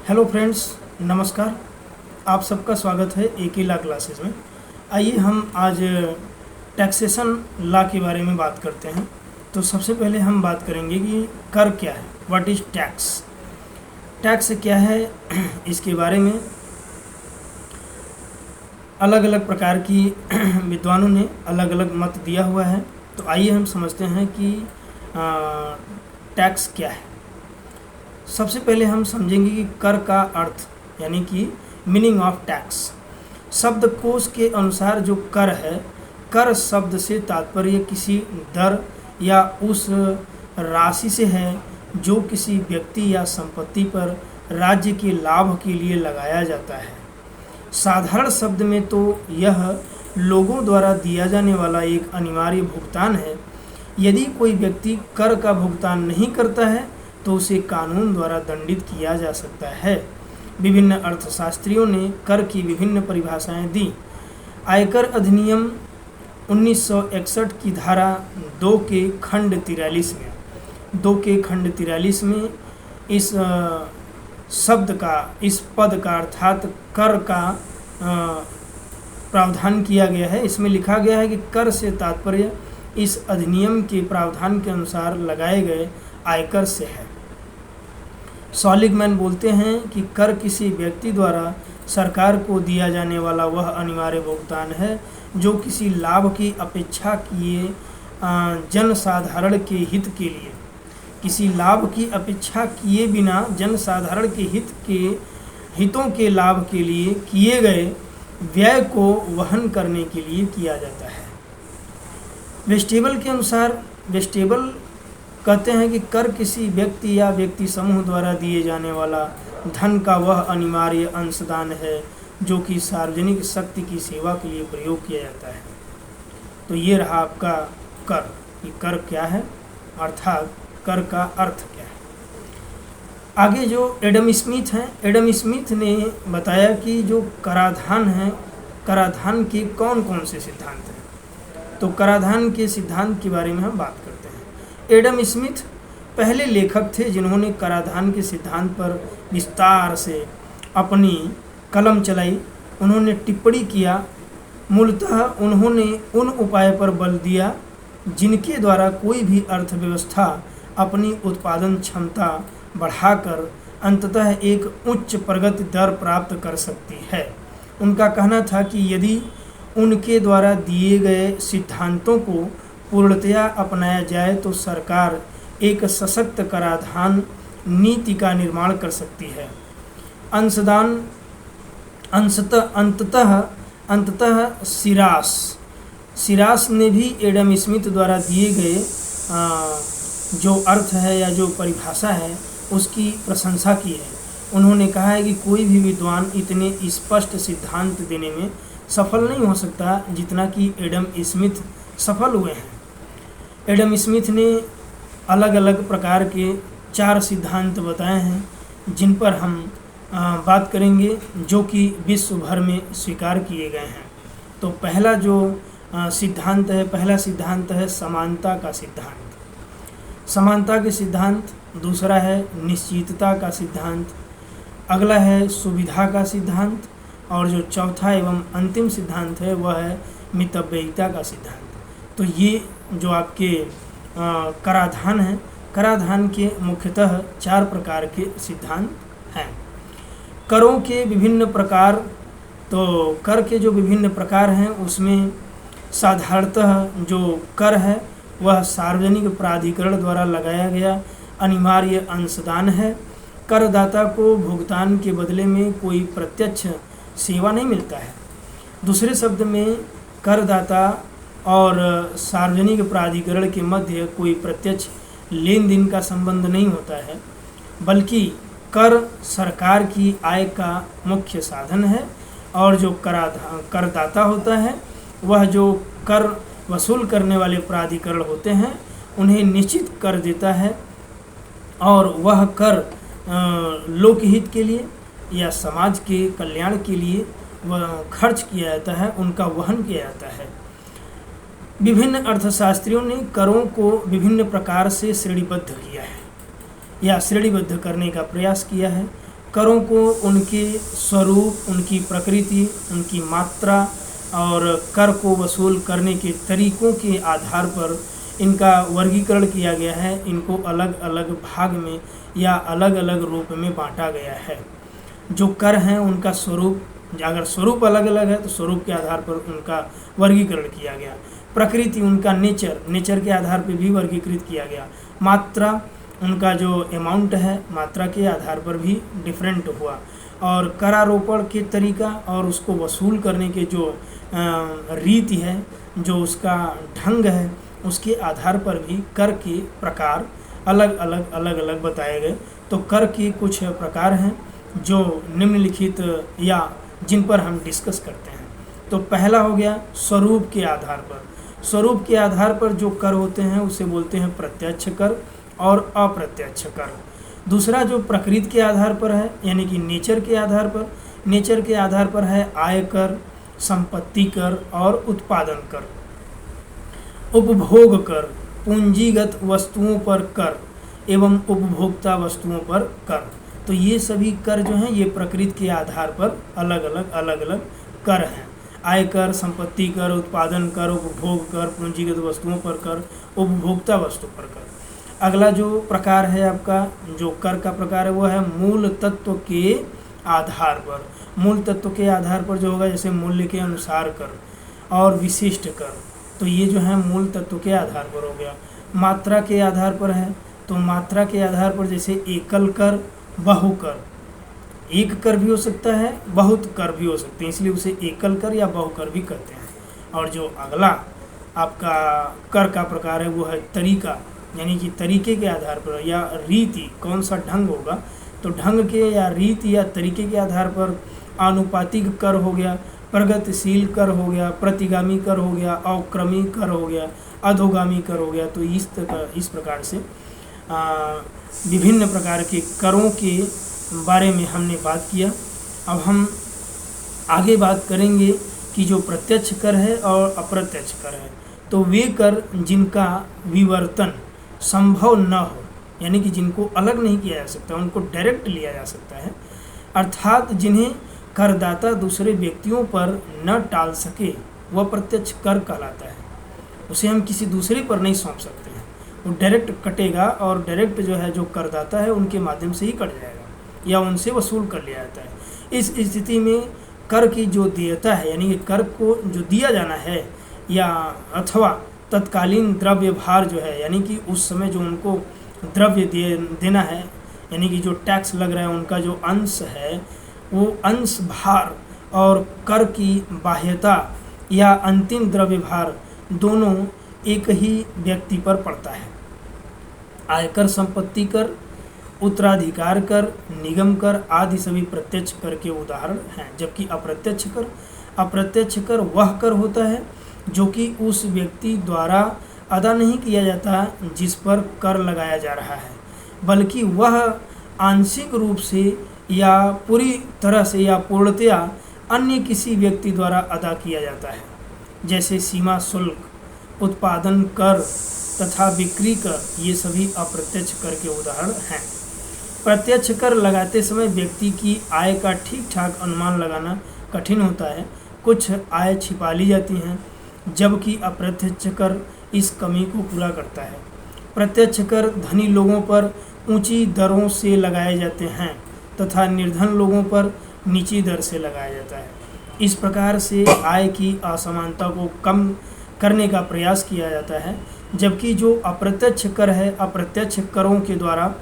Hello friends, नमस्कार। आप सबका स्वागत है एक ही ला क्लासेस में। आइए हम आज टैक्सेशन ला के बारे में बात करते हैं। तो सबसे पहले हम बात करेंगे कि कर क्या है, व्हाट इज़ टैक्स। टैक्स क्या है इसके बारे में अलग अलग प्रकार की विद्वानों ने अलग अलग मत दिया हुआ है। तो आइए हम समझते हैं कि टैक्स क्या है। सबसे पहले हम समझेंगे कि कर का अर्थ यानी कि मीनिंग ऑफ टैक्स। शब्दकोश के अनुसार जो कर है, कर शब्द से तात्पर्य किसी दर या उस राशि से है जो किसी व्यक्ति या संपत्ति पर राज्य के लाभ के लिए लगाया जाता है। साधारण शब्द में तो यह लोगों द्वारा दिया जाने वाला एक अनिवार्य भुगतान है। यदि कोई व्यक्ति कर का भुगतान नहीं करता है तो उसे कानून द्वारा दंडित किया जा सकता है। विभिन्न अर्थशास्त्रियों ने कर की विभिन्न परिभाषाएं दी। आयकर अधिनियम 1961 की धारा 2 के खंड 43 में इस शब्द का, इस पद का अर्थात कर का प्रावधान किया गया है। इसमें लिखा गया है कि कर से तात्पर्य इस अधिनियम के प्रावधान के अनुसार लगाए गए आयकर से है। सॉलिगमैन बोलते हैं कि कर किसी व्यक्ति द्वारा सरकार को दिया जाने वाला वह अनिवार्य भुगतान है जो किसी लाभ की अपेक्षा किए जनसाधारण के हित के लिए, किसी लाभ की अपेक्षा किए बिना जनसाधारण के हितों के लाभ के लिए किए गए व्यय को वहन करने के लिए किया जाता है। वेस्टेबल के अनुसार, वेस्टेबल कहते हैं कि कर किसी व्यक्ति या व्यक्ति समूह द्वारा दिए जाने वाला धन का वह अनिवार्य अंशदान है जो कि सार्वजनिक शक्ति की सेवा के लिए प्रयोग किया जाता है। तो ये रहा आपका कर। ये कर क्या है अर्थात कर का अर्थ क्या है। आगे जो एडम स्मिथ हैं, एडम स्मिथ ने बताया कि जो कराधान है, कराधान के कौन कौन से सिद्धांत हैं। तो कराधान के सिद्धांत के बारे में हम बात करते हैं। एडम स्मिथ पहले लेखक थे जिन्होंने कराधान के सिद्धांत पर विस्तार से अपनी कलम चलाई। उन्होंने टिप्पणी किया। मूलतः उन्होंने उन उपाय पर बल दिया जिनके द्वारा कोई भी अर्थव्यवस्था अपनी उत्पादन क्षमता बढ़ाकर अंततः एक उच्च प्रगति दर प्राप्त कर सकती है। उनका कहना था कि यदि उनके द्वारा दिए गए सिद्धांतों को पूर्णतया अपनाया जाए तो सरकार एक सशक्त कराधान नीति का निर्माण कर सकती है। अंशदान अंततः सिरास ने भी एडम स्मिथ द्वारा दिए गए जो अर्थ है या जो परिभाषा है उसकी प्रशंसा की है। उन्होंने कहा है कि कोई भी विद्वान इतने स्पष्ट सिद्धांत देने में सफल नहीं हो सकता जितना कि एडम स्मिथ सफल हुए हैं। एडम स्मिथ ने अलग अलग प्रकार के 4 सिद्धांत बताए हैं जिन पर हम बात करेंगे जो कि विश्व भर में स्वीकार किए गए हैं। तो पहला जो सिद्धांत है, पहला सिद्धांत है समानता का सिद्धांत। समानता के सिद्धांत। दूसरा है निश्चितता का सिद्धांत। अगला है सुविधा का सिद्धांत। और जो चौथा एवं अंतिम सिद्धांत है वह है मितव्ययिता का सिद्धांत। तो ये जो आपके कराधान हैं, कराधान के मुख्यतः 4 प्रकार के सिद्धांत हैं। करों के विभिन्न प्रकार। तो कर के जो विभिन्न प्रकार हैं उसमें साधारणतः जो कर है वह सार्वजनिक प्राधिकरण द्वारा लगाया गया अनिवार्य अंशदान है। करदाता को भुगतान के बदले में कोई प्रत्यक्ष सेवा नहीं मिलता है। दूसरे शब्द में करदाता और सार्वजनिक प्राधिकरण के मध्य कोई प्रत्यक्ष लेन देन का संबंध नहीं होता है, बल्कि कर सरकार की आय का मुख्य साधन है। और जो करदाता होता है वह जो कर वसूल करने वाले प्राधिकरण होते हैं उन्हें निश्चित कर देता है और वह कर लोकहित के लिए या समाज के कल्याण के लिए वह खर्च किया जाता है, उनका वहन किया जाता है। विभिन्न अर्थशास्त्रियों ने करों को विभिन्न प्रकार से श्रेणीबद्ध किया है या श्रेणीबद्ध करने का प्रयास किया है। करों को उनके स्वरूप, उनकी प्रकृति, उनकी मात्रा और कर को वसूल करने के तरीकों के आधार पर इनका वर्गीकरण किया गया है। इनको अलग अलग भाग में या अलग अलग रूप में बांटा गया है। जो कर हैं उनका स्वरूप, अगर स्वरूप अलग अलग है तो स्वरूप के आधार पर उनका वर्गीकरण किया गया। प्रकृति, उनका नेचर के आधार पर भी वर्गीकृत किया गया। मात्रा, उनका जो अमाउंट है मात्रा के आधार पर भी डिफरेंट हुआ। और करारोपण के तरीका और उसको वसूल करने के जो रीति है, जो उसका ढंग है, उसके आधार पर भी कर के प्रकार अलग अलग बताए गए। तो कर के कुछ प्रकार हैं जो निम्नलिखित या जिन पर हम डिस्कस करते हैं। तो पहला हो गया स्वरूप के आधार पर। स्वरूप के आधार पर जो कर होते हैं उसे बोलते हैं प्रत्यक्ष कर और अप्रत्यक्ष कर। दूसरा जो प्रकृति के आधार पर है, यानी कि नेचर के आधार पर है आय कर, संपत्ति कर और उत्पादन कर। उपभोग कर, पूंजीगत वस्तुओं पर कर एवं उपभोक्ता वस्तुओं पर कर। तो ये सभी कर जो हैं ये प्रकृति के आधार पर अलग अलग कर हैं। आय कर, संपत्ति कर, उत्पादन कर, उपभोग कर, पूंजीगत वस्तुओं पर कर, उपभोक्ता वस्तु पर कर। अगला जो प्रकार है आपका, जो कर का प्रकार है वो है मूल तत्व के आधार पर। मूल तत्व के आधार पर जो होगा, जैसे मूल्य के अनुसार कर और विशिष्ट कर, तो ये जो है मूल तत्व के आधार पर हो गया। मात्रा के आधार पर है, तो मात्रा के आधार पर जैसे एकल कर, बहु कर, एक कर भी हो सकता है, बहुत कर भी हो सकते हैं, इसलिए उसे एकल कर या बहु कर भी कहते हैं। और जो अगला आपका कर का प्रकार है वो है तरीका, यानी कि तरीके के आधार पर या रीति, कौन सा ढंग होगा, तो ढंग के या रीति या तरीके के आधार पर आनुपातिक कर हो गया, प्रगतिशील कर हो गया, प्रतिगामी कर हो गया, अवक्रमी कर हो गया, अधोगामी कर हो गया। तो इस प्रकार से विभिन्न प्रकार के करों के बारे में हमने बात किया। अब हम आगे बात करेंगे कि जो प्रत्यक्ष कर है और अप्रत्यक्ष कर है, तो वे कर जिनका विवर्तन संभव न हो, यानी कि जिनको अलग नहीं किया जा सकता, उनको डायरेक्ट लिया जा सकता है, अर्थात जिन्हें करदाता दूसरे व्यक्तियों पर न टाल सके, वह प्रत्यक्ष कर कहलाता है। उसे हम किसी दूसरे पर नहीं सौंप सकते हैं, वो डायरेक्ट कटेगा और डायरेक्ट जो है जो करदाता है उनके माध्यम से ही कट जाएगा या उनसे वसूल कर लिया जाता है। इस स्थिति में कर की जो देयता है, यानी कि कर को जो दिया जाना है या अथवा तत्कालीन द्रव्य भार जो है, यानी कि उस समय जो उनको द्रव्य देना है, यानी कि जो टैक्स लग रहा है उनका जो अंश है, वो अंश भार और कर की बाह्यता या अंतिम द्रव्य भार दोनों एक ही व्यक्ति पर पड़ता है। आयकर, संपत्ति कर, उत्तराधिकार कर, निगम कर आदि सभी प्रत्यक्ष कर के उदाहरण हैं। जबकि अप्रत्यक्ष कर वह कर होता है जो कि उस व्यक्ति द्वारा अदा नहीं किया जाता जिस पर कर लगाया जा रहा है, बल्कि वह आंशिक रूप से या पूरी तरह से या पूर्णतया अन्य किसी व्यक्ति द्वारा अदा किया जाता है। जैसे सीमा शुल्क, उत्पादन कर तथा बिक्री कर, ये सभी अप्रत्यक्ष कर के उदाहरण हैं। प्रत्यक्ष कर लगाते समय व्यक्ति की आय का ठीक ठाक अनुमान लगाना कठिन होता है, कुछ आय छिपा ली जाती हैं, जबकि अप्रत्यक्ष कर इस कमी को पूरा करता है। प्रत्यक्ष कर धनी लोगों पर ऊंची दरों से लगाए जाते हैं तथा निर्धन लोगों पर नीची दर से लगाया जाता है। इस प्रकार से आय की असमानता को कम करने का प्रयास किया जाता है। जबकि जो अप्रत्यक्ष कर है, अप्रत्यक्ष करों के द्वारा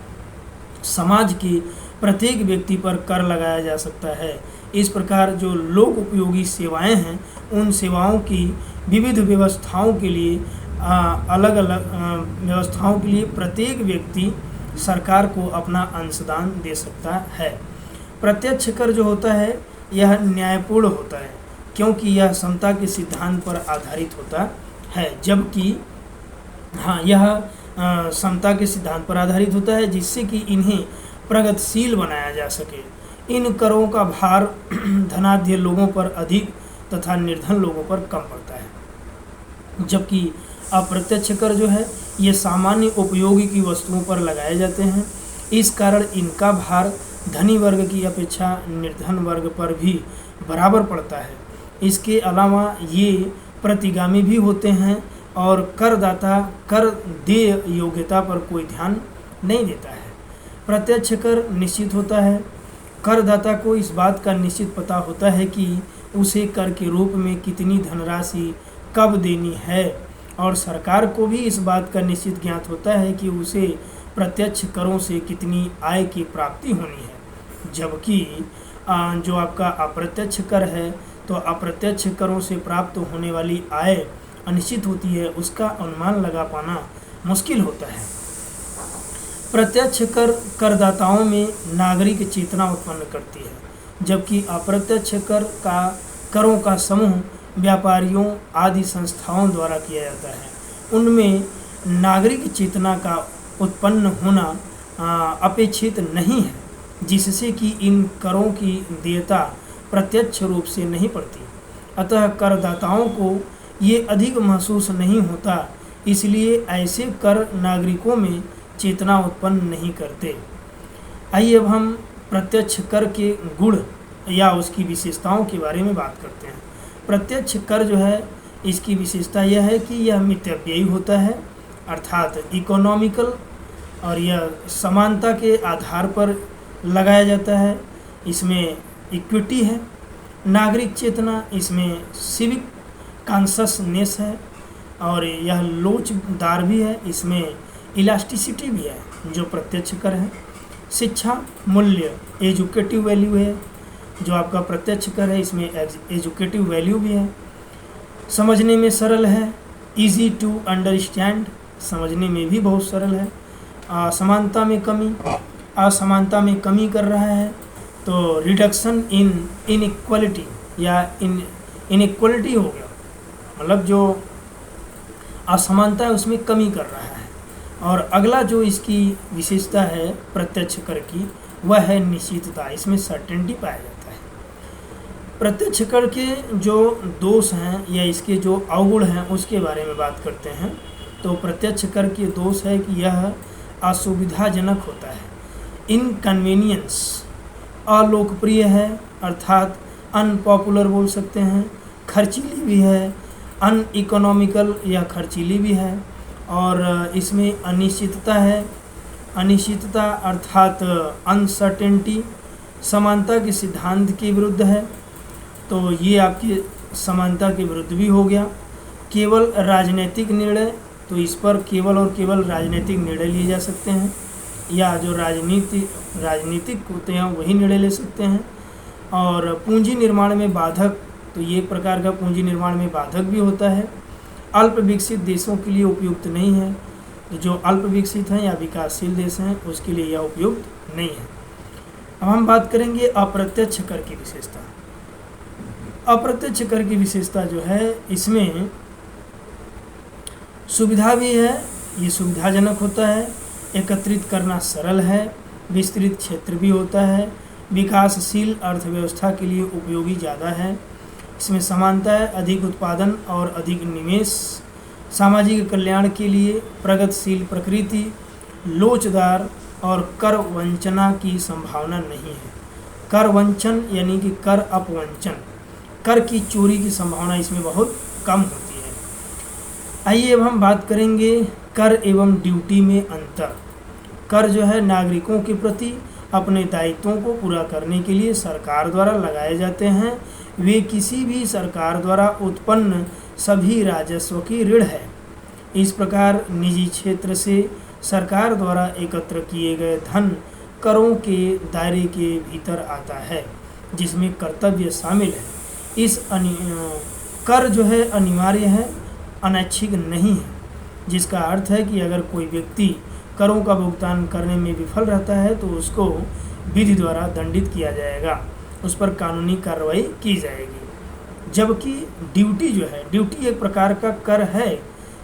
समाज के प्रत्येक व्यक्ति पर कर लगाया जा सकता है। इस प्रकार जो लोक उपयोगी सेवाएं हैं, उन सेवाओं की विविध व्यवस्थाओं के लिए अलग अलग व्यवस्थाओं के लिए प्रत्येक व्यक्ति सरकार को अपना अंशदान दे सकता है। प्रत्यक्ष कर जो होता है यह न्यायपूर्ण होता है, क्योंकि यह समता के सिद्धांत पर आधारित होता है। जबकि यह समता के सिद्धांत पर आधारित होता है, जिससे कि इन्हें प्रगतिशील बनाया जा सके। इन करों का भार धनाढ्य लोगों पर अधिक तथा निर्धन लोगों पर कम पड़ता है। जबकि अप्रत्यक्ष कर जो है ये सामान्य उपयोगी की वस्तुओं पर लगाए जाते हैं। इस कारण इनका भार धनी वर्ग की अपेक्षा निर्धन वर्ग पर भी बराबर पड़ता है। इसके अलावा ये प्रतिगामी भी होते हैं और करदाता कर देय योग्यता पर कोई ध्यान नहीं देता है। प्रत्यक्ष कर निश्चित होता है। करदाता को इस बात का निश्चित पता होता है कि उसे कर के रूप में कितनी धनराशि कब देनी है, और सरकार को भी इस बात का निश्चित ज्ञात होता है कि उसे प्रत्यक्ष करों से कितनी आय की प्राप्ति होनी है। जबकि जो आपका अप्रत्यक्ष कर है, तो अप्रत्यक्ष करों से प्राप्त होने वाली आय अनिश्चित होती है, उसका अनुमान लगा पाना मुश्किल होता है। प्रत्यक्ष कर करदाताओं में नागरिक चेतना उत्पन्न करती है, जबकि अप्रत्यक्ष करों का समूह व्यापारियों आदि संस्थाओं द्वारा किया जाता है। उनमें नागरिक चेतना का उत्पन्न होना अपेक्षित नहीं है, जिससे कि इन करों की देयता प्रत्यक्ष रूप से नहीं पड़ती। अतः करदाताओं को ये अधिक महसूस नहीं होता, इसलिए ऐसे कर नागरिकों में चेतना उत्पन्न नहीं करते। आइए अब हम प्रत्यक्ष कर के गुण या उसकी विशेषताओं के बारे में बात करते हैं। प्रत्यक्ष कर जो है, इसकी विशेषता यह है कि यह मितव्ययी होता है, अर्थात इकोनॉमिकल, और यह समानता के आधार पर लगाया जाता है। इसमें इक्विटी है, नागरिक चेतना, इसमें सिविक कॉन्शसनेस है, और यह लोचदार भी है, इसमें इलास्टिसिटी भी है जो प्रत्यक्ष कर है। शिक्षा मूल्य एजुकेटिव वैल्यू है जो आपका प्रत्यक्ष कर है, इसमें एजुकेटिव वैल्यू भी है। समझने में सरल है, इजी टू अंडरस्टैंड, समझने में भी बहुत सरल है। असमानता में कमी कर रहा है, तो रिडक्शन इन इनइक्वालिटी या इनइक्वालिटी हो गया, मतलब जो असमानता है उसमें कमी कर रहा है। और अगला जो इसकी विशेषता है प्रत्यक्ष कर की, वह है निश्चितता, इसमें सर्टेनिटी पाया जाता है। प्रत्यक्ष कर के जो दोष हैं या इसके जो अवगुण हैं उसके बारे में बात करते हैं। तो प्रत्यक्ष कर के दोष है कि यह असुविधाजनक होता है, इनकन्वीनियंस, अलोकप्रिय है, अर्थात अनपॉपुलर बोल सकते हैं, खर्चीली भी है, अनइकोनॉमिकल या खर्चीली भी है, और इसमें अनिश्चितता है। अनिश्चितता अर्थात अनसर्टेनिटी समानता के सिद्धांत के विरुद्ध है, तो ये आपके समानता के विरुद्ध भी हो गया। केवल राजनीतिक निर्णय, तो इस पर केवल और केवल राजनीतिक निर्णय लिए जा सकते हैं, या जो राजनीतिक होते हैं वही निर्णय ले सकते हैं। और पूंजी निर्माण में बाधक, तो ये एक प्रकार का पूंजी निर्माण में बाधक भी होता है। अल्प विकसित देशों के लिए उपयुक्त नहीं है, तो जो अल्प विकसित हैं या विकासशील देश हैं उसके लिए यह उपयुक्त नहीं है। अब हम बात करेंगे अप्रत्यक्ष कर की विशेषता। अप्रत्यक्ष कर की विशेषता जो है, इसमें सुविधा भी है, ये सुविधाजनक होता है, एकत्रित करना सरल है, विस्तृत क्षेत्र भी होता है, विकासशील अर्थव्यवस्था के लिए उपयोगी ज़्यादा है, इसमें समानता है, अधिक उत्पादन और अधिक निवेश, सामाजिक कल्याण के लिए प्रगतिशील प्रकृति, लोचदार, और कर वंचना की संभावना नहीं है। कर वंचन यानी कि कर अपवंचन, कर की चोरी की संभावना इसमें बहुत कम होती है। आइए अब हम बात करेंगे कर एवं ड्यूटी में अंतर। कर जो है नागरिकों के प्रति अपने दायित्वों को पूरा करने के लिए सरकार द्वारा लगाए जाते हैं। वे किसी भी सरकार द्वारा उत्पन्न सभी राजस्व की ऋण है। इस प्रकार निजी क्षेत्र से सरकार द्वारा एकत्र किए गए धन करों के दायरे के भीतर आता है, जिसमें कर्तव्य शामिल है। इस कर जो है अनिवार्य है, अनैच्छिक नहीं है, जिसका अर्थ है कि अगर कोई व्यक्ति करों का भुगतान करने में विफल रहता है तो उसको विधि द्वारा दंडित किया जाएगा, उस पर कानूनी कार्रवाई की जाएगी। जबकि ड्यूटी जो है, ड्यूटी एक प्रकार का कर है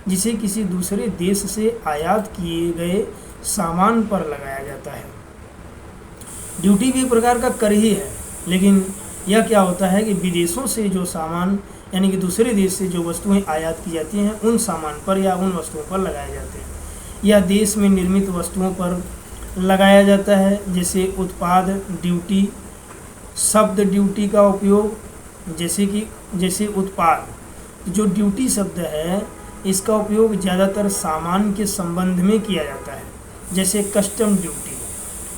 जिसे किसी दूसरे देश से आयात किए गए सामान पर लगाया जाता है। ड्यूटी भी एक प्रकार का कर ही है, लेकिन यह क्या होता है कि विदेशों से जो सामान यानी कि दूसरे देश से जो वस्तुएं आयात की जाती हैं उन सामान पर या उन वस्तुओं पर लगाए जाते हैं, या देश में निर्मित वस्तुओं पर लगाया जाता है, जैसे उत्पाद ड्यूटी, शब्द ड्यूटी का उपयोग जैसे उत्पाद, जो ड्यूटी शब्द है इसका उपयोग ज़्यादातर सामान के संबंध में किया जाता है, जैसे कस्टम ड्यूटी,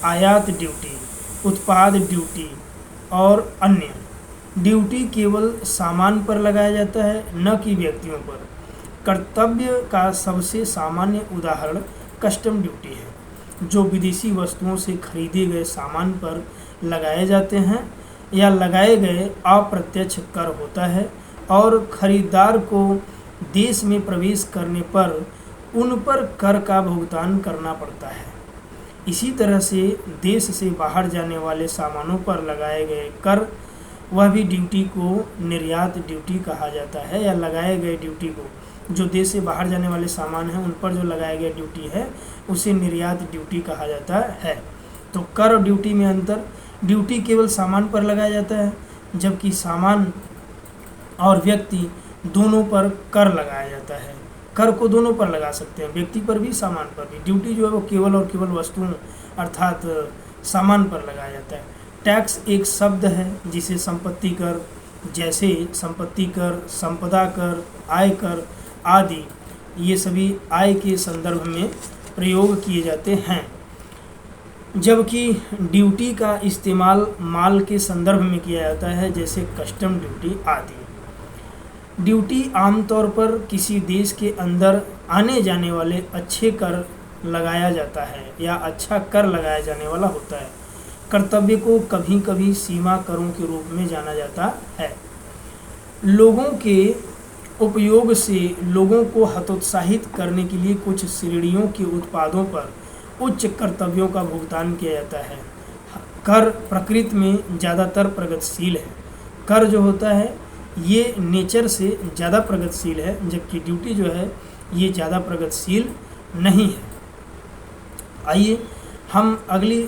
आयात ड्यूटी, उत्पाद ड्यूटी और अन्य। ड्यूटी केवल सामान पर लगाया जाता है, न कि व्यक्तियों पर। कर्तव्य का सबसे सामान्य उदाहरण कस्टम ड्यूटी है, जो विदेशी वस्तुओं से खरीदे गए सामान पर लगाए जाते हैं या लगाए गए अप्रत्यक्ष कर होता है और खरीदार को देश में प्रवेश करने पर उन पर कर का भुगतान करना पड़ता है। इसी तरह से देश से बाहर जाने वाले सामानों पर लगाए गए कर, वह भी ड्यूटी को निर्यात ड्यूटी कहा जाता है, या लगाए गए ड्यूटी को, जो देश से बाहर जाने वाले सामान हैं उन पर जो लगाया गया ड्यूटी है उसे निर्यात ड्यूटी कहा जाता है। तो कर और ड्यूटी में अंतर, ड्यूटी केवल सामान पर लगाया जाता है, जबकि सामान और व्यक्ति दोनों पर कर लगाया जाता है। कर को दोनों पर लगा सकते हैं, व्यक्ति पर भी सामान पर भी। ड्यूटी जो है वो केवल और केवल वस्तुओं अर्थात सामान पर लगाया जाता है। टैक्स एक शब्द है जिसे संपत्ति कर, जैसे संपत्ति कर, संपदा कर, आय कर आदि, ये सभी आय के संदर्भ में प्रयोग किए जाते हैं, जबकि ड्यूटी का इस्तेमाल माल के संदर्भ में किया जाता है, जैसे कस्टम ड्यूटी आदि। ड्यूटी आमतौर पर किसी देश के अंदर आने जाने वाले अच्छे कर लगाया जाता है या अच्छा कर लगाया जाने वाला होता है। कर्तव्य को कभी कभी सीमा करों के रूप में जाना जाता है। लोगों के उपयोग से लोगों को हतोत्साहित करने के लिए कुछ श्रेणियों के उत्पादों पर उच्च कर्तव्यों का भुगतान किया जाता है। कर प्रकृति में ज़्यादातर प्रगतिशील है। कर जो होता है ये नेचर से ज़्यादा प्रगतिशील है, जबकि ड्यूटी जो है ये ज़्यादा प्रगतिशील नहीं है। आइए हम अगली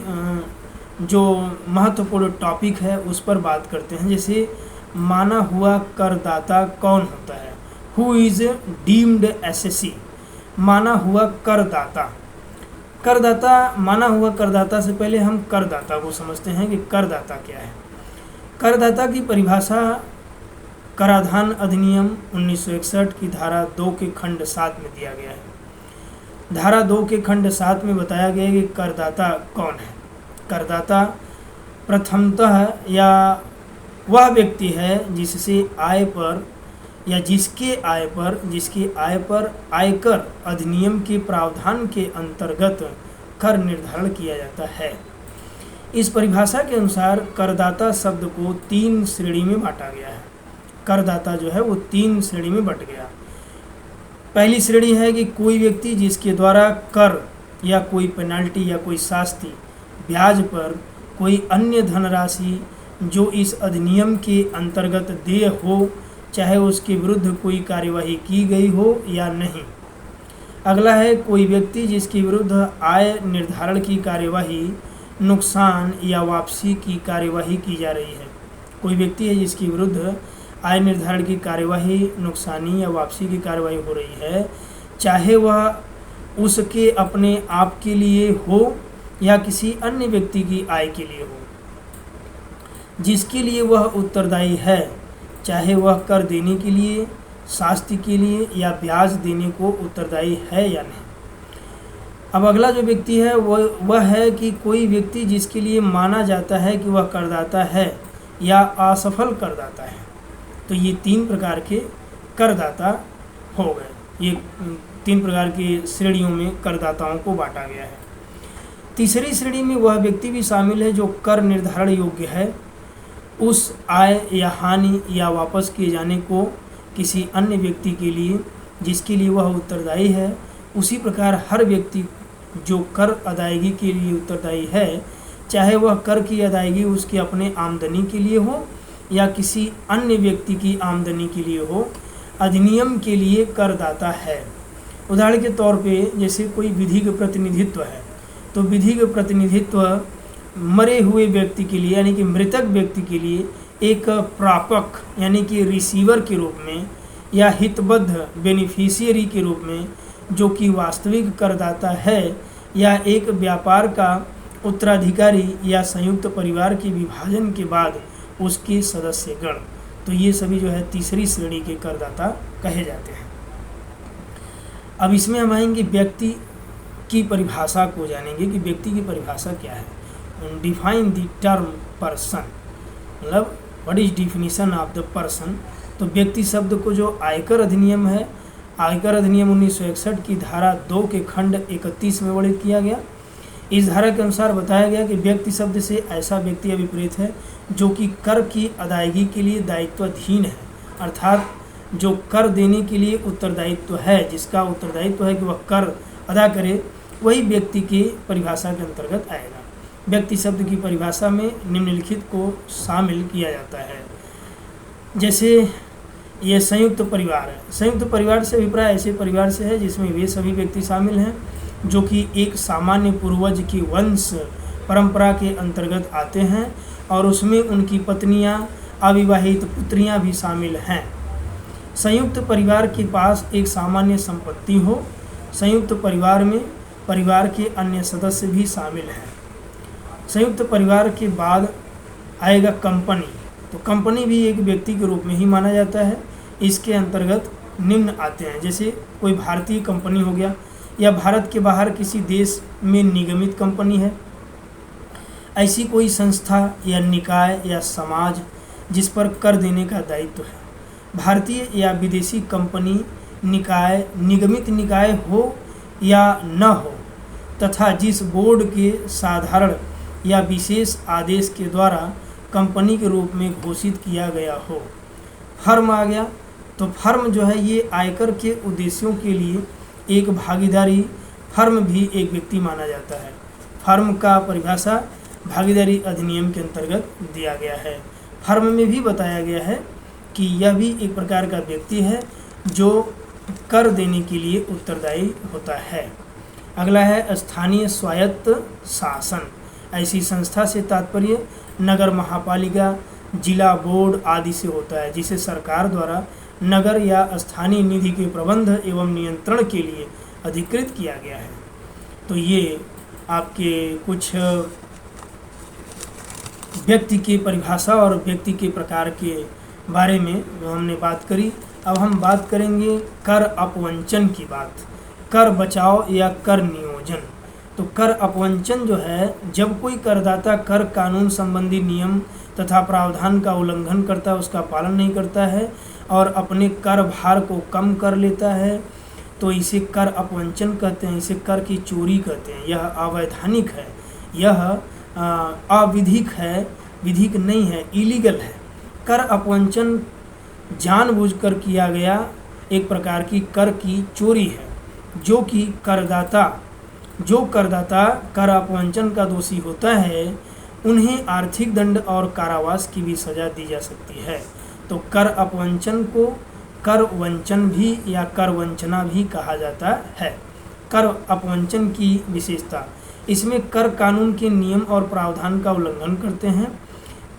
जो महत्वपूर्ण टॉपिक है उस पर बात करते हैं। जैसे माना हुआ करदाता कौन होता है? Who is deemed एसेसी? माना हुआ करदाता। करदाता, माना हुआ करदाता से पहले हम करदाता को समझते हैं कि करदाता क्या है। करदाता की परिभाषा कराधान अधिनियम 1961 की धारा 2 के खंड 7 में दिया गया है। धारा 2 के खंड 7 में बताया गया है कि करदाता कौन है। करदाता प्रथमतः या वह व्यक्ति है जिससे आय पर या जिसके आय पर आयकर अधिनियम के प्रावधान के अंतर्गत कर निर्धारण किया जाता है। इस परिभाषा के अनुसार करदाता शब्द को 3 श्रेणी में बांटा गया है। करदाता जो है वो 3 श्रेणी में बंट गया। पहली श्रेणी है कि कोई व्यक्ति जिसके द्वारा कर या कोई पेनल्टी या कोई शास्ति, ब्याज पर कोई अन्य धनराशि जो इस अधिनियम के अंतर्गत देय हो, चाहे उसके विरुद्ध कोई कार्यवाही की गई हो या नहीं। अगला है कोई व्यक्ति जिसके विरुद्ध आय निर्धारण की कार्यवाही, नुकसान या वापसी की कार्यवाही की जा रही है। कोई व्यक्ति है जिसके विरुद्ध आय निर्धारण की कार्यवाही, नुकसानी या वापसी की कार्यवाही हो रही है, चाहे वह उसके अपने आप के लिए हो या किसी अन्य व्यक्ति की आय के लिए हो, जिसके लिए वह उत्तरदायी है, चाहे वह कर देने के लिए, शास्ति के लिए या ब्याज देने को उत्तरदायी है या नहीं। अब अगला जो व्यक्ति है वह है कि कोई व्यक्ति जिसके लिए माना जाता है कि वह करदाता है या असफल करदाता है। तो ये 3 प्रकार के करदाता हो गए। ये 3 प्रकार की श्रेणियों में करदाताओं को बांटा गया है। तीसरी श्रेणी में वह व्यक्ति भी शामिल है जो कर निर्धारण योग्य है, उस आय या हानि या वापस किए जाने को किसी अन्य व्यक्ति के लिए जिसके लिए वह उत्तरदायी है। उसी प्रकार हर व्यक्ति जो कर अदायगी के लिए उत्तरदायी है, चाहे वह कर की अदायगी उसके अपने आमदनी के लिए हो या किसी अन्य व्यक्ति की आमदनी के लिए हो, अधिनियम के लिए करदाता है। उदाहरण के तौर पे जैसे कोई विधिक प्रतिनिधित्व है, तो विधिक प्रतिनिधित्व मरे हुए व्यक्ति के लिए यानी कि मृतक व्यक्ति के लिए एक प्रापक यानी कि रिसीवर के रूप में या हितबद्ध बेनिफिशियरी के रूप में, जो कि वास्तविक करदाता है, या एक व्यापार का उत्तराधिकारी या संयुक्त परिवार के विभाजन के बाद उसके सदस्यगण। तो ये सभी जो है तीसरी श्रेणी के करदाता कहे जाते हैं। अब इसमें हम आएंगे व्यक्ति की परिभाषा को जानेंगे कि व्यक्ति की परिभाषा क्या है। डिफाइन द टर्म पर्सन, मतलब what is definition of the person. तो व्यक्ति शब्द को जो आयकर अधिनियम है, आयकर अधिनियम 1961 की धारा 2 के खंड 31 में वर्णित किया गया। इस धारा के अनुसार बताया गया कि व्यक्ति शब्द से ऐसा व्यक्ति अभिप्रेत है जो कि कर की अदायगी के लिए दायित्वाधीन है, अर्थात जो कर देने के लिए उत्तरदायित्व है, जिसका उत्तरदायित्व है कि वह कर अदा करे, वही व्यक्ति की परिभाषा के अंतर्गत आएगा। व्यक्ति शब्द की परिभाषा में निम्नलिखित को शामिल किया जाता है। जैसे ये संयुक्त परिवार है। संयुक्त परिवार से अभिप्राय ऐसे परिवार से है जिसमें वे सभी व्यक्ति शामिल हैं जो कि एक सामान्य पूर्वज की वंश परंपरा के अंतर्गत आते हैं और उसमें उनकी पत्नियां, अविवाहित पुत्रियां भी शामिल हैं। संयुक्त परिवार के पास एक सामान्य संपत्ति हो। संयुक्त परिवार में परिवार के अन्य सदस्य भी शामिल हैं। संयुक्त परिवार के बाद आएगा कंपनी। तो कंपनी भी एक व्यक्ति के रूप में ही माना जाता है। इसके अंतर्गत निम्न आते हैं, जैसे कोई भारतीय कंपनी हो गया या भारत के बाहर किसी देश में निगमित कंपनी है। ऐसी कोई संस्था या निकाय या समाज जिस पर कर देने का दायित्व है। भारतीय या विदेशी कंपनी, निकाय, निगमित निकाय हो या न हो तथा जिस बोर्ड के साधारण या विशेष आदेश के द्वारा कंपनी के रूप में घोषित किया गया हो। फर्म आ गया। तो फर्म जो है ये आयकर के उद्देश्यों के लिए एक भागीदारी, फर्म भी एक व्यक्ति माना जाता है। फर्म का परिभाषा भागीदारी अधिनियम के अंतर्गत दिया गया है। फर्म में भी बताया गया है कि यह भी एक प्रकार का व्यक्ति है जो कर देने के लिए उत्तरदायी होता है। अगला है स्थानीय स्वायत्त शासन। ऐसी संस्था से तात्पर्य नगर महापालिका, जिला बोर्ड आदि से होता है जिसे सरकार द्वारा नगर या स्थानीय निधि के प्रबंध एवं नियंत्रण के लिए अधिकृत किया गया है। तो ये आपके कुछ व्यक्ति की परिभाषा और व्यक्ति के प्रकार के बारे में हमने बात करी। अब हम बात करेंगे कर अपवंचन की बात, कर बचाव या कर नियोजन। तो कर अपवंचन जो है, जब कोई करदाता कर कानून संबंधी नियम तथा प्रावधान का उल्लंघन करता है, उसका पालन नहीं करता है और अपने कर भार को कम कर लेता है, तो इसे कर अपवंचन कहते हैं। इसे कर की चोरी कहते हैं। यह अवैधानिक है, यह अविधिक है, विधिक नहीं है, इलीगल है। कर अपवंचन जानबूझकर किया गया एक प्रकार की कर की चोरी है, जो कि करदाता कर अपवंचन का दोषी होता है उन्हें आर्थिक दंड और कारावास की भी सजा दी जा सकती है। तो कर अपवंचन को कर वंचन भी या कर वंचना भी कहा जाता है। कर अपवंचन की विशेषता, इसमें कर कानून के नियम और प्रावधान का उल्लंघन करते हैं।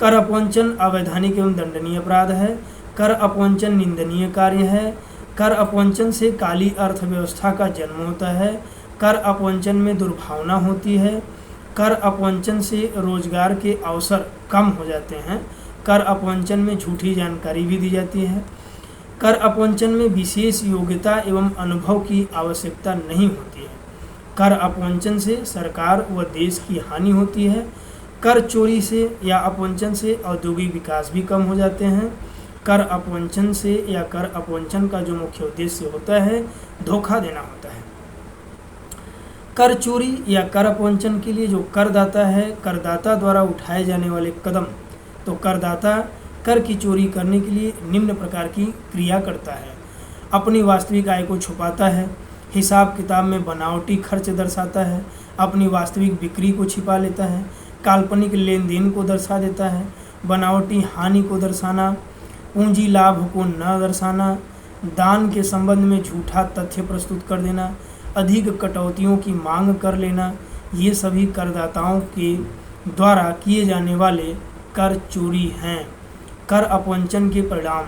कर अपवंचन अवैधानिक एवं दंडनीय अपराध है। कर अपवंचन निंदनीय कार्य है। कर अपवंचन से काली अर्थव्यवस्था का जन्म होता है। कर अपवंचन में दुर्भावना होती है। कर अपवंचन से रोजगार के अवसर कम हो जाते हैं। कर अपवंचन में झूठी जानकारी भी दी जाती है। कर अपवंचन में विशेष योग्यता एवं अनुभव की आवश्यकता नहीं होती है। कर अपवंचन से सरकार व देश की हानि होती है। कर चोरी से या अपवंचन से औद्योगिक विकास भी कम हो जाते हैं। कर अपवंचन से या कर अपवंचन का जो मुख्य उद्देश्य होता है धोखा देना होता है। कर चोरी या कर अपवंचन के लिए जो करदाता है, करदाता द्वारा उठाए जाने वाले कदम। तो करदाता कर की चोरी करने के लिए निम्न प्रकार की क्रिया करता है। अपनी वास्तविक आय को छुपाता है, हिसाब किताब में बनावटी खर्च दर्शाता है, अपनी वास्तविक बिक्री को छिपा लेता है, काल्पनिक लेन देन को दर्शा देता है, बनावटी हानि को दर्शाना, पूंजी लाभ को न दर्शाना, दान के संबंध में झूठा तथ्य प्रस्तुत कर देना, अधिक कटौतियों की मांग कर लेना, ये सभी करदाताओं के द्वारा किए जाने वाले कर चोरी हैं। कर अपवंचन के परिणाम,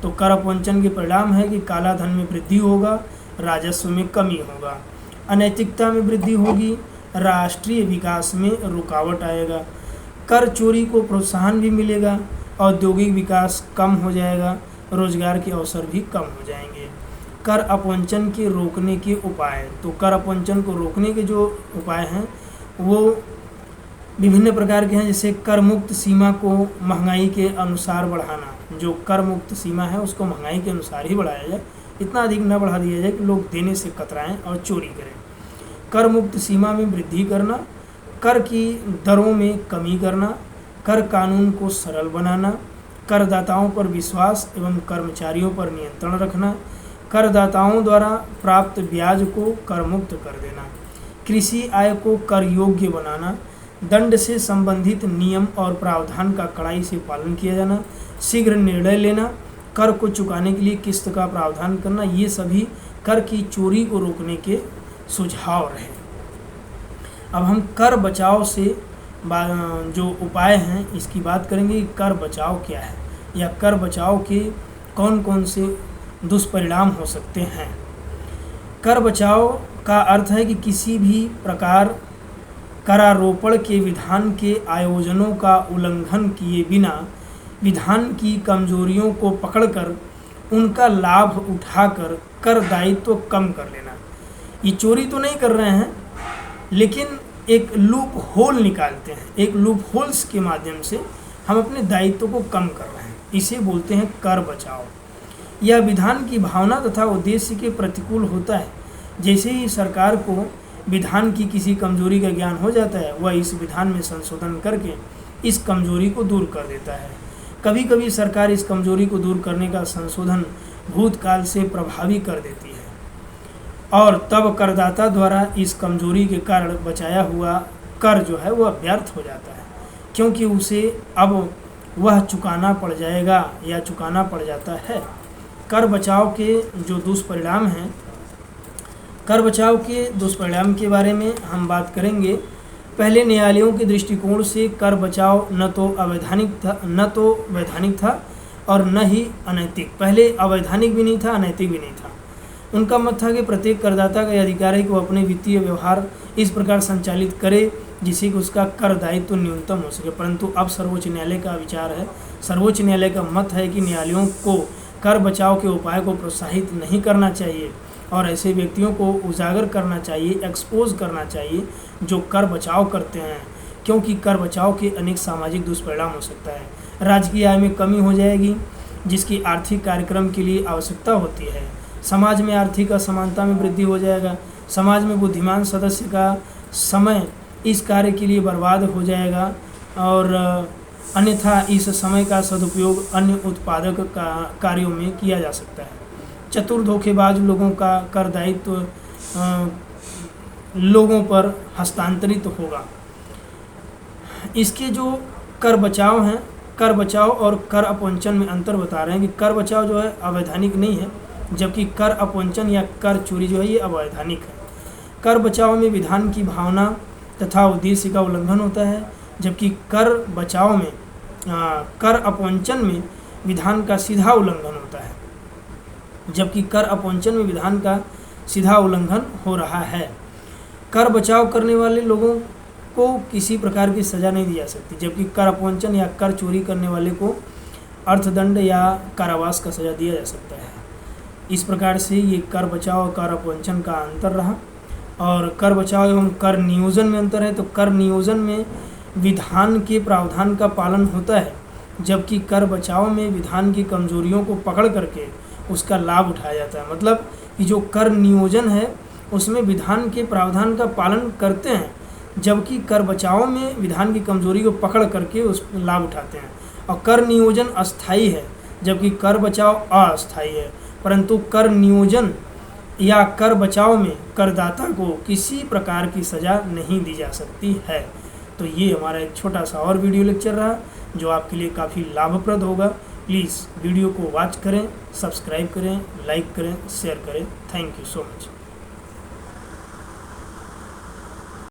तो कर अपवंचन के परिणाम है कि काला धन में वृद्धि होगा, राजस्व में कमी होगा। अनैतिकता में वृद्धि होगी, राष्ट्रीय विकास में रुकावट आएगा, कर चोरी को प्रोत्साहन भी मिलेगा, औद्योगिक विकास कम हो जाएगा, रोजगार के अवसर भी कम हो जाएंगे। कर अपवंचन के रोकने के उपाय, तो कर अपवंचन को रोकने के जो उपाय हैं वो विभिन्न प्रकार के हैं, जैसे कर मुक्त सीमा को महंगाई के अनुसार बढ़ाना। जो कर मुक्त सीमा है उसको महंगाई के अनुसार ही बढ़ाया जाए, इतना अधिक न बढ़ा दिया जाए कि लोग देने से कतराएं और चोरी करें। कर मुक्त सीमा में वृद्धि करना, कर की दरों में कमी करना, कर कानून को सरल बनाना, करदाताओं पर विश्वास एवं कर्मचारियों पर नियंत्रण रखना, करदाताओं द्वारा प्राप्त ब्याज को कर मुक्त कर देना, कृषि आय को कर योग्य बनाना, दंड से संबंधित नियम और प्रावधान का कड़ाई से पालन किया जाना, शीघ्र निर्णय लेना, कर को चुकाने के लिए किस्त का प्रावधान करना, ये सभी कर की चोरी को रोकने के सुझाव रहे। अब हम कर बचाव से जो उपाय हैं इसकी बात करेंगे कि कर बचाव क्या है या कर बचाव के कौन कौन से दुष्परिणाम हो सकते हैं। कर बचाव का अर्थ है कि किसी भी प्रकार करारोपण के विधान के आयोजनों का उल्लंघन किए बिना विधान की कमजोरियों को पकड़कर उनका लाभ उठाकर कर दायित्व कम कर लेना। ये चोरी तो नहीं कर रहे हैं लेकिन एक लूप होल निकालते हैं, एक लूप होल्स के माध्यम से हम अपने दायित्व को कम कर रहे हैं, इसे बोलते हैं कर बचाव। यह विधान की भावना तथा उद्देश्य के प्रतिकूल होता है। जैसे ही सरकार को विधान की किसी कमजोरी का ज्ञान हो जाता है वह इस विधान में संशोधन करके इस कमजोरी को दूर कर देता है। कभी कभी सरकार इस कमजोरी को दूर करने का संशोधन भूतकाल से प्रभावी कर देती है और तब करदाता द्वारा इस कमजोरी के कारण बचाया हुआ कर जो है वह व्यर्थ हो जाता है, क्योंकि उसे अब वह चुकाना पड़ जाएगा या चुकाना पड़ जाता है। कर बचाव के जो दुष्परिणाम हैं, कर बचाव के दुष्परिणाम के बारे में हम बात करेंगे। पहले न्यायालयों के दृष्टिकोण से कर बचाव न तो वैधानिक था और न ही अनैतिक। पहले अवैधानिक भी नहीं था, अनैतिक भी नहीं था। उनका मत था कि प्रत्येक करदाता का अधिकार है कि वो अपने वित्तीय व्यवहार इस प्रकार संचालित करे जिससे कि उसका कर दायित्व न्यूनतम हो सके। परंतु अब सर्वोच्च न्यायालय का विचार है, सर्वोच्च न्यायालय का मत है कि न्यायालयों को कर बचाव के उपाय को प्रोत्साहित नहीं करना चाहिए और ऐसे व्यक्तियों को उजागर करना चाहिए, एक्सपोज करना चाहिए जो कर बचाव करते हैं, क्योंकि कर बचाव के अनेक सामाजिक दुष्परिणाम हो सकता है। राजकीय आय में कमी हो जाएगी जिसकी आर्थिक कार्यक्रम के लिए आवश्यकता होती है। समाज में आर्थिक असमानता में वृद्धि हो जाएगा। समाज में बुद्धिमान सदस्य का समय इस कार्य के लिए बर्बाद हो जाएगा और अन्यथा इस समय का सदुपयोग अन्य उत्पादक कार्यों में किया जा सकता है। चतुर धोखेबाज लोगों का कर दायित्व लोगों पर हस्तांतरित होगा। इसके जो कर बचाव हैं, कर बचाव और कर अपवंचन में अंतर बता रहे हैं कि कर बचाव जो है अवैधानिक नहीं है, जबकि कर अपवंचन या कर चोरी जो है ये अवैधानिक है। कर बचाव में विधान की भावना तथा उद्देश्य का उल्लंघन होता है, जबकि कर बचाव में कर अपवंचन में विधान का सीधा उल्लंघन होता है, जबकि कर अपवंचन में विधान का सीधा उल्लंघन हो रहा है। कर बचाव करने वाले लोगों को किसी प्रकार की सज़ा नहीं दी जा सकती, जबकि कर अपवंचन या कर चोरी करने वाले को अर्थदंड या कारावास का सज़ा दिया जा सकता है। इस प्रकार से ये कर बचाव और कर अपवंचन का अंतर रहा। और कर बचाव एवं कर नियोजन में अंतर है, तो कर नियोजन में विधान के प्रावधान का पालन होता है, जबकि कर बचाव में विधान की कमजोरियों को पकड़ करके उसका लाभ उठाया जाता है। मतलब कि जो कर नियोजन है उसमें विधान के प्रावधान का पालन करते हैं, जबकि कर बचाव में विधान की कमजोरी को पकड़ करके उस लाभ उठाते हैं। और कर नियोजन अस्थायी है जबकि कर बचाव अस्थायी है। परंतु कर नियोजन या कर बचाव में करदाता को किसी प्रकार की सज़ा नहीं दी जा सकती है। तो ये हमारा एक छोटा सा और वीडियो लेक्चर रहा जो आपके लिए काफ़ी लाभप्रद होगा। प्लीज़ वीडियो को वॉच करें, सब्सक्राइब करें, लाइक करें, शेयर करें। Thank you so much.